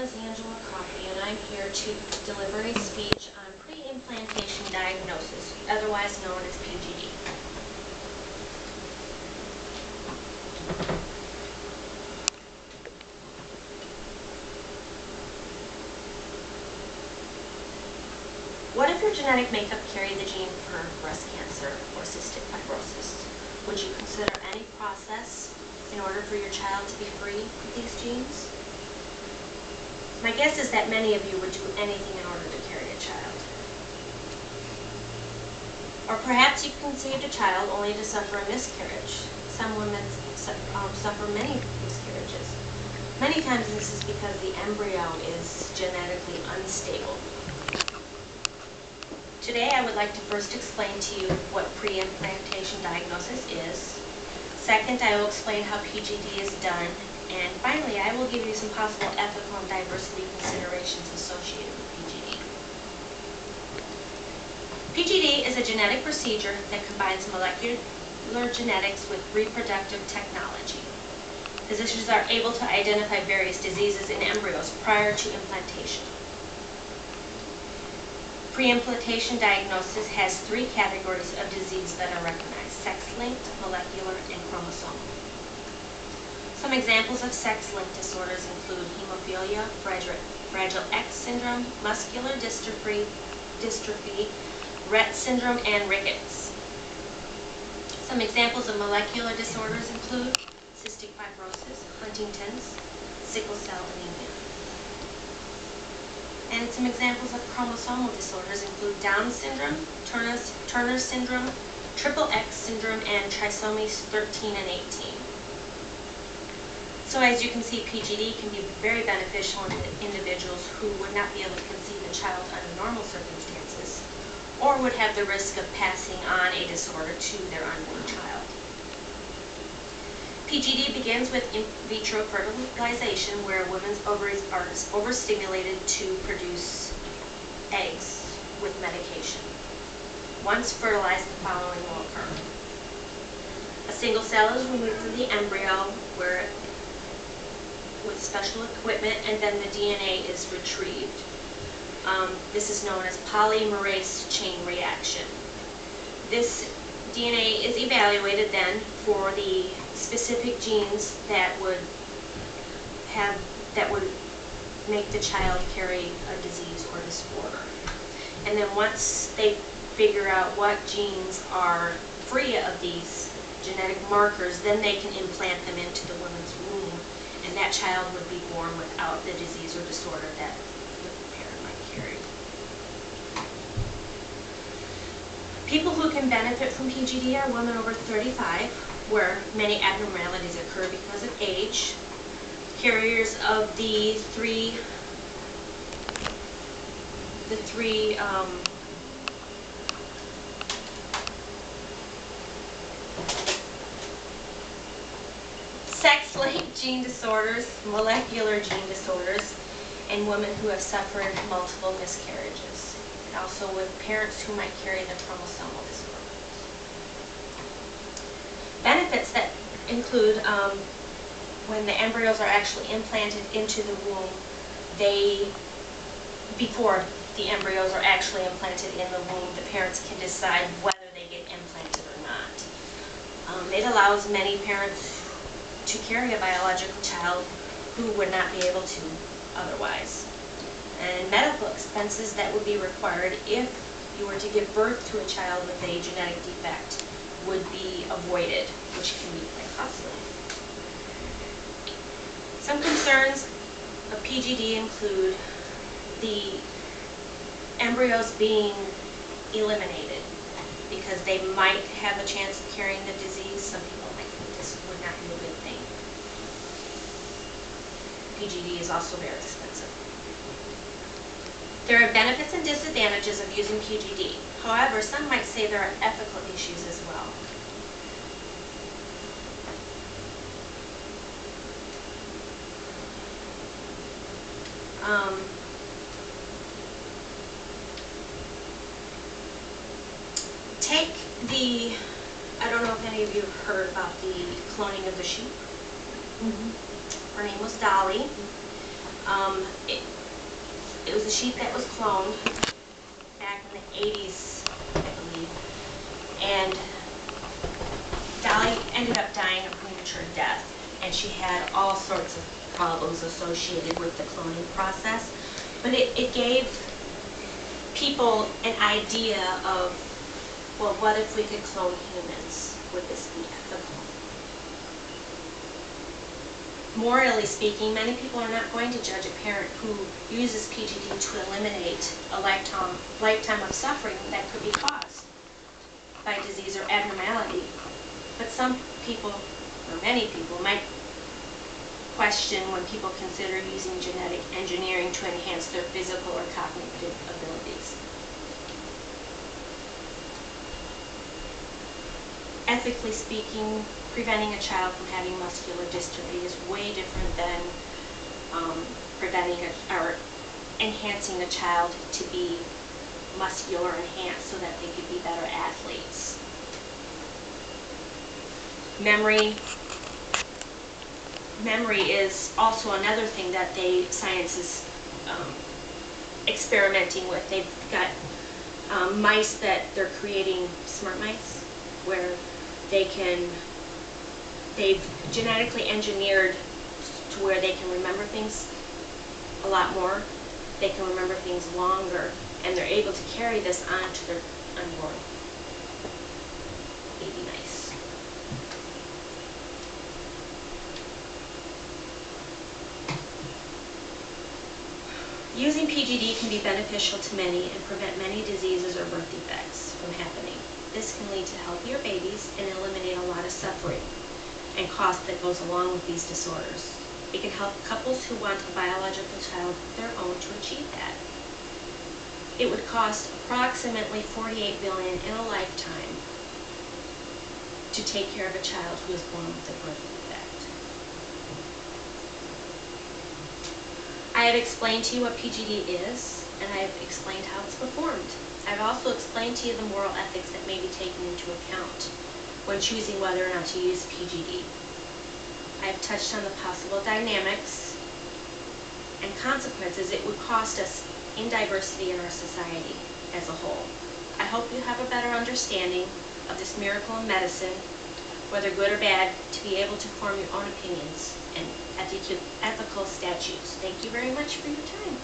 is Angela Coffey, and I'm here to deliver a speech on pre-implantation diagnosis, otherwise known as PGD. What if your genetic makeup carried the gene for breast cancer or cystic fibrosis? Would you consider any process in order for your child to be free of these genes? My guess is that many of you would do anything in order to carry a child. Or perhaps you conceived a child only to suffer a miscarriage. Some women suffer many miscarriages. Many times this is because the embryo is genetically unstable. Today I would like to first explain to you what pre-implantation diagnosis is. Second, I will explain how PGD is done. And finally, I will give you some possible ethical and diversity considerations associated with PGD. PGD is a genetic procedure that combines molecular genetics with reproductive technology. Physicians are able to identify various diseases in embryos prior to implantation. Pre-implantation diagnosis has three categories of disease that are recognized: sex-linked, molecular, and chromosomal. Some examples of sex-linked disorders include hemophilia, Fragile X syndrome, muscular dystrophy, Rett syndrome, and rickets. Some examples of molecular disorders include cystic fibrosis, Huntington's, sickle cell anemia. And some examples of chromosomal disorders include Down syndrome, Turner syndrome, triple X syndrome, and trisomies 13 and 18. So as you can see, PGD can be very beneficial in individuals who would not be able to conceive a child under normal circumstances, or would have the risk of passing on a disorder to their unborn child. PGD begins with in vitro fertilization, where a woman's ovaries are overstimulated to produce eggs with medication. Once fertilized, the following will occur. A single cell is removed from the embryo with special equipment, and then the DNA is retrieved. This is known as polymerase chain reaction. This DNA is evaluated then for the specific genes that would make the child carry a disease or disorder. And then once they figure out what genes are free of these genetic markers, then they can implant them into the woman's womb, and that child would be born without the disease or disorder that the parent might carry. People who can benefit from PGD are women over 35, where many abnormalities occur because of age, carriers of the three sex-linked gene disorders, molecular gene disorders, and women who have suffered multiple miscarriages, and also with parents who might carry the chromosomal disorders. Benefits that include when the embryos are actually implanted into the womb, before the embryos are actually implanted in the womb, the parents can decide whether they get implanted or not. It allows many parents to carry a biological child who would not be able to otherwise. And medical expenses that would be required if you were to give birth to a child with a genetic defect would be avoided, which can be quite costly. Some concerns of PGD include the embryos being eliminated because they might have a chance of carrying the disease. Some people might think this would not be a good thing. PGD is also very expensive. There are benefits and disadvantages of using PGD. However, some might say there are ethical issues as well. I don't know if any of you have heard about the cloning of the sheep. Mm-hmm. Her name was Dolly. It was a sheep that was cloned back in the 80s, I believe, and Dolly ended up dying a premature death, and she had all sorts of problems associated with the cloning process. But it gave people an idea of, well, what if we could clone humans? Would this be ethical? Morally speaking, many people are not going to judge a parent who uses PGD to eliminate a lifetime of suffering that could be caused by disease or abnormality. But some people, or many people, might question when people consider using genetic engineering to enhance their physical or cognitive abilities. Ethically speaking, preventing a child from having muscular dystrophy is way different than or enhancing a child to be muscular enhanced so that they could be better athletes. Memory is also another thing that science is experimenting with. They've got mice that they're creating, smart mice, where they've genetically engineered to where they can remember things a lot more, they can remember things longer, and they're able to carry this on to their unborn baby mice. Using PGD can be beneficial to many and prevent many diseases or birth defects from happening. This can lead to healthier babies and eliminate a lot of suffering and cost that goes along with these disorders. It can help couples who want a biological child of their own to achieve that. It would cost approximately $48 billion in a lifetime to take care of a child who is born with a birth defect. I have explained to you what PGD is, and I have explained how it's performed. I've also explained to you the moral ethics that may be taken into account when choosing whether or not to use PGD. I have touched on the possible dynamics and consequences it would cost us in diversity in our society as a whole. I hope you have a better understanding of this miracle in medicine, whether good or bad, to be able to form your own opinions and ethical statutes. Thank you very much for your time.